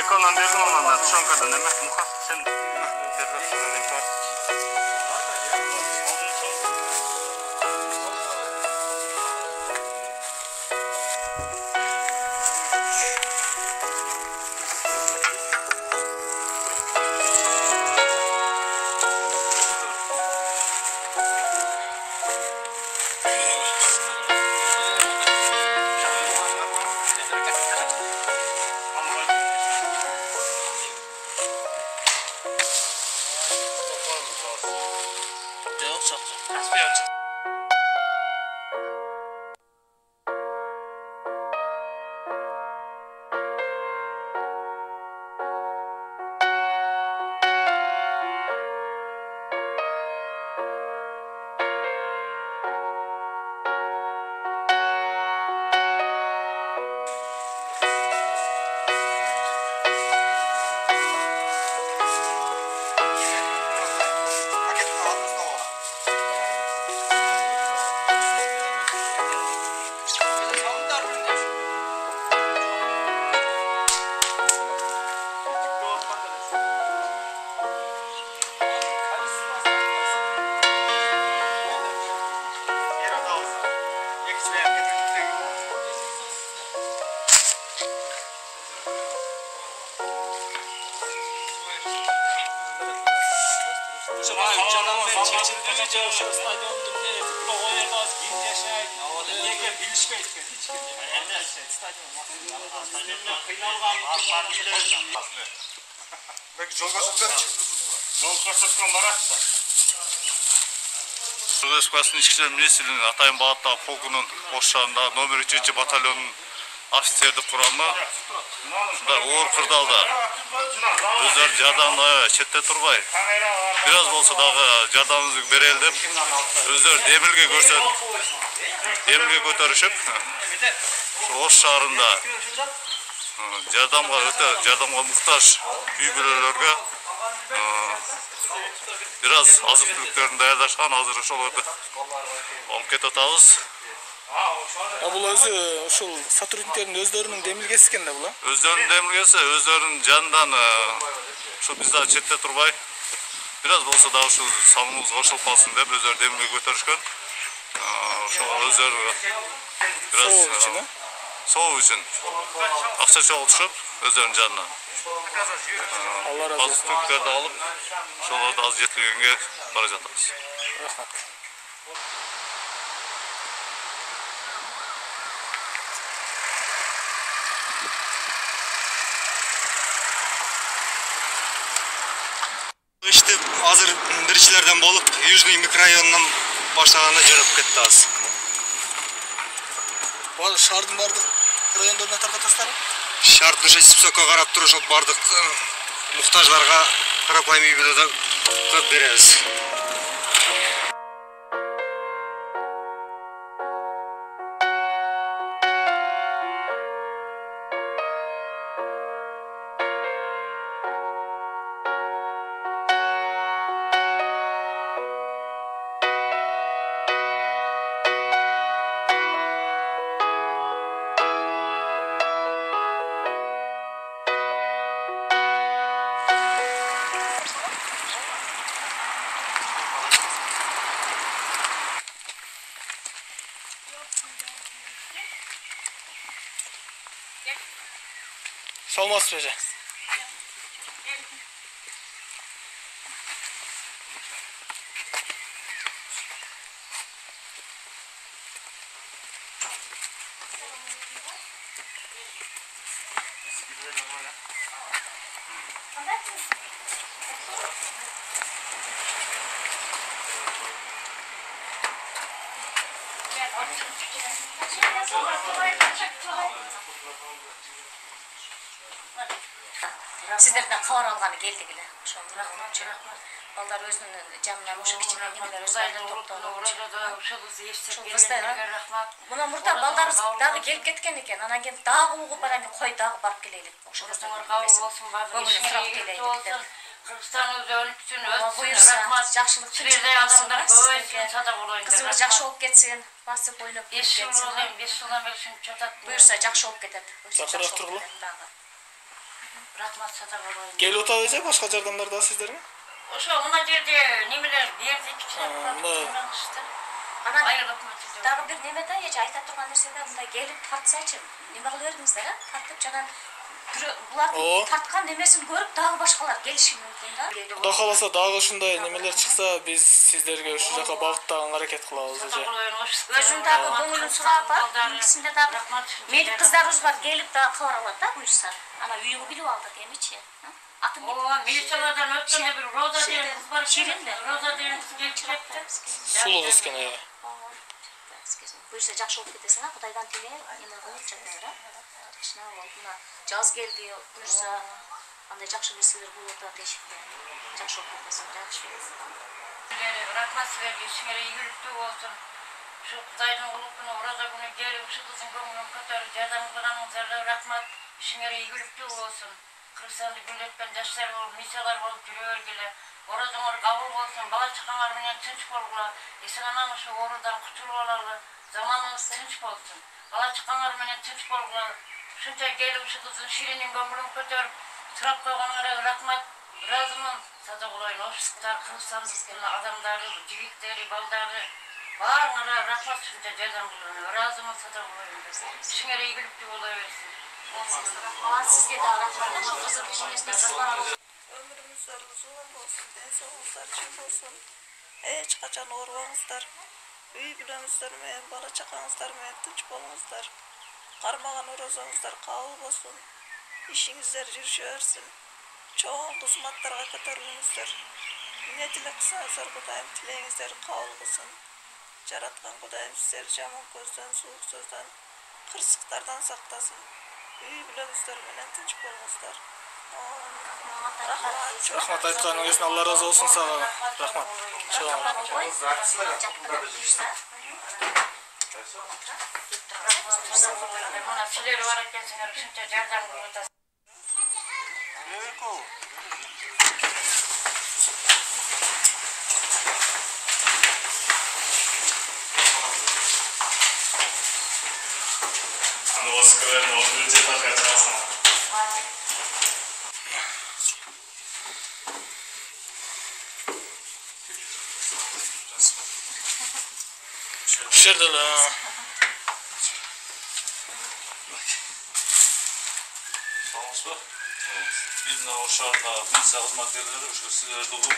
Telefondan verdim ondan tuşankadan emek muha sen Республикасының ішкі істер министрлігінің Атайын бағыттағы полкының қосшарында номер 3 батальонның офицерлік құрамы оор қырдалда өздері жардамына шетте тұрбай biraz болса дағы жардамымызды берелі деп өздері демілге көтерішіп Ош шаарында жардамға мұқтаж үй бүлелерге biraz азық-түліктерін даярдашқан азыр ошол алып кетіп атабыз. Бұл өзі ошол сотрудниктердің өздерінің демилгеси экен да бул? Өздерінің демилгеси, өздерінің жанынан ошо бизде четте турбай biraz болса да ошол салымыбыз кошулуп калсын деп өздөрү демилге көтөрүшкөн. Ошо өздөрү biraz соо үчүн акча чогултушуп өздөрүнүн жанынан азық-түлүктөрдү алып ошолорду аз жетилгенге бара жатабыз. İşte hazır birincilerden bolup Южный микрорайонунан баштаганда жүрүп кетти аз. Шаардын бардык райондоруна таркатасыздар? Шаар Душесипсокко карап туруп ошол бардык муктаждарга карапайым үй бүлөдө көп беребиз. Salmaz Hoca. Sizlerden kavar alğanı geldik ile. Ballar özünün camından uşak içine gidiler, özlerden toplanmış. Buna burada ballarımız dağı gelip ketken eken, anan gelip dağı uğup anan koy dağı barıp geleylik. Kırgızstan'ın ölüpsün, buyursa, жақшылық Türkiye'de adamlar böylesin, sada olayın. Kızımız жақшы болып кетсін, басып ойнап кетсін. 5 жылдан beri şimdi çatat. Buyursa жақшы болып кетеді. Жақынырақ тұрғылы. Rahmat sata bolayın. Келип атабы башка жардамдар да сиздерге? Ошо мына жерде немелер берди кичине. Анан Айыл өкмөтү. дагы бир неме да эже айта турган нерсе да мындай келип тартсачы неме кыла бериңиздер, тартып жанан булардын тарткан немесин көрүп дагы башкалар келиши мүмкүн да. Кудай кааласа дагы ушундай немелер чыкса, биз сиздерге ушул жака багыттаган аракет кылабыз эже. Өзүн дагы көңүлүн сурап ап, икисинде дагы менин кыздарыбыз бар келип дагы кабар алат да буюрса. Ана үйгө билип алдык эмичи. Атын милициялардан өткөндө бир Роза деген кыз бар экен. Роза деген кыз келип кетти. Сулуу кыз экен э. Буюрса жакшы болуп кетесиң, Кудайдан тиле, эме кылып жатыр, Жакшына болуп, мына жаз келди, буюрса андай жакшы нерселер болуп атат эшикте. Жакшы болуп кетесиң, жакшы. Рахмат силерге, ишиңер ийгиликтүү болсун. Şu Kuday'ın kulübünü orada bunu gelip şu kızın gömülün kötörü jardam kılanыңızlarga rahmat. İşiңер ийгиликтүү болсун. Kırsandı gülletpen yaşlar olup, misalar olup жүрөгүлө. Oradыңар kabul bolsun, bala çakаңар менен тынч болгула. Эсин анан ошо оорудан кутулуп алалы. Заманыңыз тынч болсун. Бала чакаңар менен тынч болгула. Ушунча келип şu kızın şirinin gömülün kötөрүп, сурап койгоңарга рахмат. Ыраазымын. Сада кулайын, офистар, Кыргызстандын адамдары, жигиттери, балдары. Баарыңарга рахмат ушунча жардам кылган. Ыраазымын, сада кулайын. Ишиңер ийгиликтүү боло берсин. Sizge de rahmat. Kızım düşünmesine kızlar alın. Ömrümüzler uzun olsun, densoğuzlar çift olsun. Hiç kaçan orvanızlar. Üy bilenizler men, bala çakanızlar men, tınç bolunuzlar. Karmağan orozanızlar kabul olsun. İşinizler yürüşersin. Çoğun kızmatlarga kötörülüңүздөр. Ne dile kısanızlar Kudayım tileğinizler kabul olsun. Jaratkan Kudayım sizleri jaman gözden, soğuk sözden, kırsıklardan saklasın. Üy bilenizler menen tınç bolunuzlar. Рахмат айтканыңыз үчүн Алла разы болсун сага. Рахмат. Мына силер бар экенсиңер, ушунча жардам кылып атасыңар. Скверно, люди так прекрасно. Ушерде эле. Саламатсызбы? Биз мына ошарда милиция кызматкерлери ушу силерди угуп,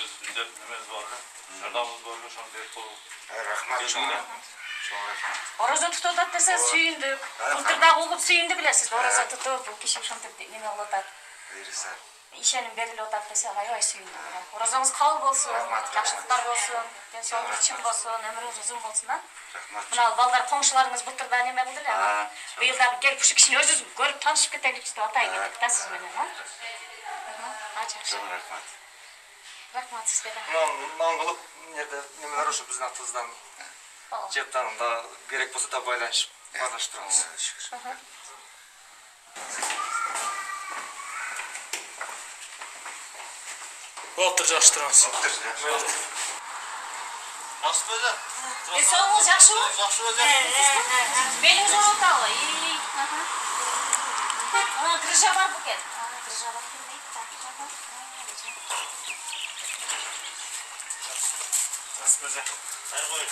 өз милдет немебиз бар эле, жардамыбыз бар эле, ошону берип коюп. Рахмат чоң. Ораза tutуп атат десе сүйүндүк. Былтырдагы угуп сүйүндүк эле сиз ораза тутуп, бул киши ошентип неме кылып атат. Ишеним берилип атат десе аябай сүйүндүк. Оразаңыз кабыл болсун, жакшылыктар болсун, денсаулык чың болсун, өмүрүңүз узун болсун да. Мына балдар коңшуларыңыз былтырда неме кылды эле. Быйыл дагы келип ушу кишини өзүбүз көрүп таанышып кетеличи деп атайын дедик да сиз менен, жакшы. Рахмат сизге да. Мындан кылып эмнеде немелер ошо биздин атыбыздан жептанында керек болсо да байланышып баарлаштырабыз. Болуптур, жакшы турабыз. Жақсы өзі? Денсаулығыңыз жақсы ма? Жақсы өзі. Беліңіз ауырып атабы? Крыжа бар бекен? Крыжа бар келмейді. Жақсы өзі. Қайыр қой.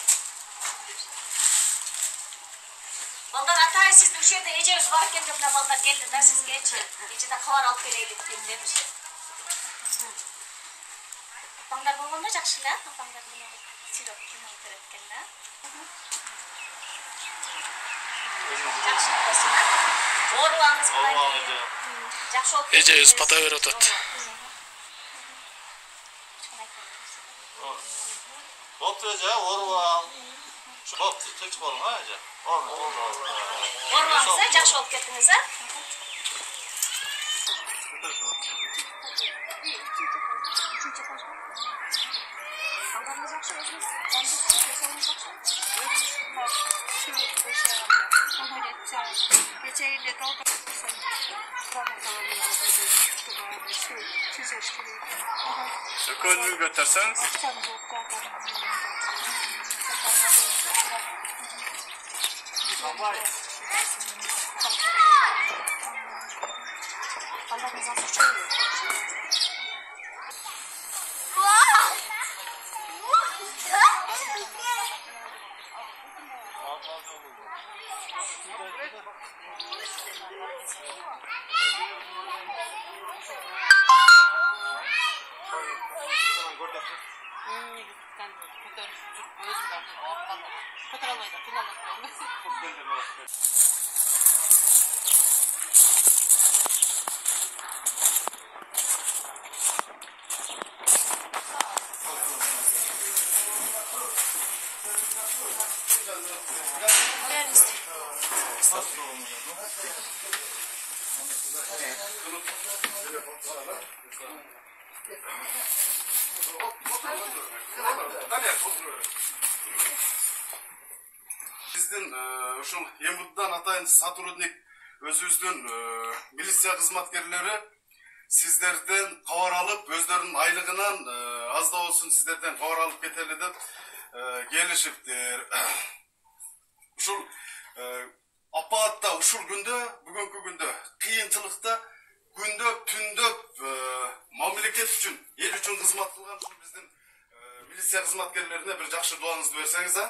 Балдар атайын сізді үш жерде ежеміз бар екен деп мына балдар келді да сізге ежеде хабар алып келейлік деп ше. Апаңдар болғанда жақсы да? Апаңдар сүйреп кино көрөткен да? Жақсы болсын да? Оруаңыз былай дейін. Жақсы болып кетсеңіз. Эжебиз бата берип атат. Болыпты өзі, оруаң. Болыпты, тынч болың, әже? Оруаңыз, жақсы болып кеттіңіз, а? Балдарыңыз жақсы өзіңіз? Көңіл көтерсеңіз. Көтөрө албайдар, кыйналып. Биздин ушул Ембуддан атайын сотрудник өзүбүздүн милиция кызматкерлери сиздерден кабар алып, өздөрүнүн айлыгынан аз да болсун сиздерден кабар алып кетели деп келишиптир. Ушул апаатта ушул күндө, бүгүнкү күндө кыйынчылыкта күндөп түндөп мамлекет үчүн, эл үчүн кызмат кылган ушул биздин милиция кызматкерлерине бир жакшы дуаңызды берсеңиз, а?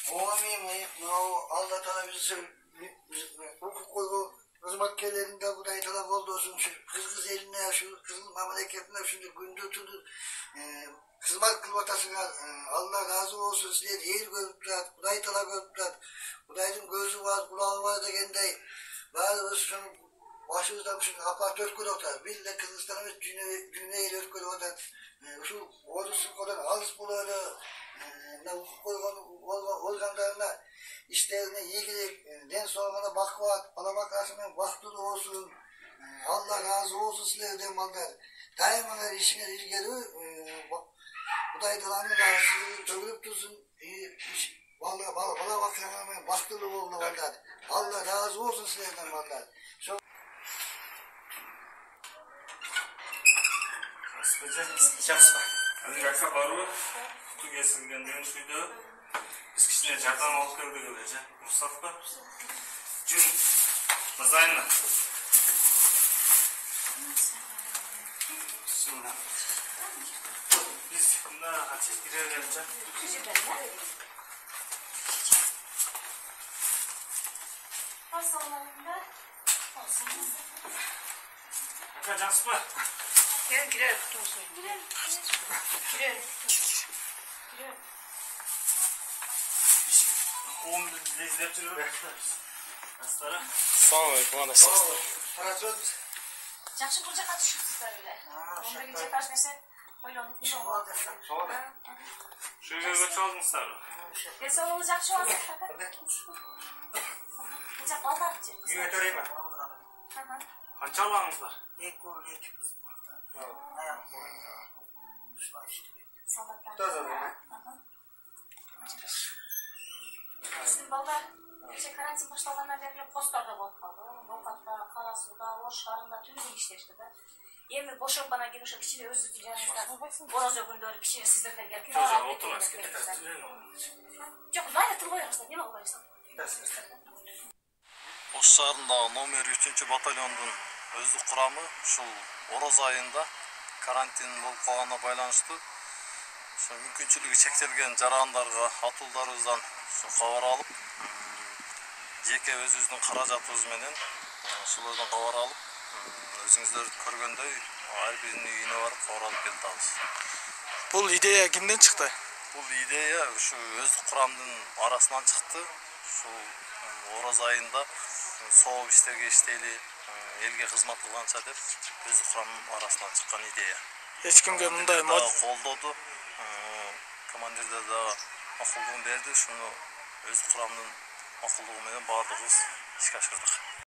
Алла Taala bizi hukuk koygu hizmetkerlerinde Kuday Taala oldu olsun şu kız eline şu kızın memleketine şimdi gündü tündü hizmet kılvatasına Allah razı olsun size yer görüp Kuday Taala görüp Kuday'ın gözü var kulağı var da kendi bazı şu başımızda şu apart dört kulakta bir de kızlarımız dünyayı dört kulakta şu ordusu kadar az buları olganlarına işlerine ilgili den sonuna bakvat, alamak karşısında vakti olsun. Allah razı olsun sizlerden mallar. Daima işine ilgili Kuday Tala'nın razı tövürüp dursun. Vallahi bana bakıyorum vakti oldu mallar. Allah razı olsun sizlerden mallar. Азыр акса барбы? Куту кесилгенден шүйдө биз кичине жардам алып келдик эле, уруксатпы? Жун Мазайна. Биз мына ачып кире береличи. Ака жақсы ба? Girer tutulsun. Girer. Oğlum izleyip duruyor. Aslara. Assalamualaikum, anasınız. Жақсы бұл жаққа түсіпсіздер өлі. 11-нче этаж десе, ойланып не болады? Şu yerге көчүп алдыңыздар. Денсаулығыңыз жақсы болсын. Бұл жақ балдар же. Үйгө төрөймүн. Канча балаңыз бар? 2 kız. Біздің балдар кеше карантин башталгандан бери посттарда болуп калды. Ноокатта, Кара Сууда, Ош шаарында түрлүү иштешти да. Эми бошонгандан кийин ошо кичине өзүңүздүн жаныңызда орозо күндөрү кичине сиздерден келип жок, майра тил коюңуздар, неме кылбайсың? Ош шаарындагы номер 3 батальондун өздүк курамы ушул ороз айында карантин болуп калганына байланыштуу ошо мүмкүнчүлүгү чектелген жарандарга атуулдарыбыздан кабар алып, жеке өзүбүздүн каражатыбыз менен ошолордон кабар алып, өзүңүздөр көргөндөй ар биринин үйүнө барып кабар алып келатабыз. Бул идея кимден чыкты? Бул идея ушу өздүк курамдын арасынан чыкты. Ушул ороз айында сооп иштерге иштейли, элге кызмат кылганча деп өздүк курамдын арасынан чыккан идея. Эч кимге мындай колдоду. Командирдер дагы макулдугун берди. Шуну өздүк курамдын макулдугу менен баардыгыбыз ишке ашырдык.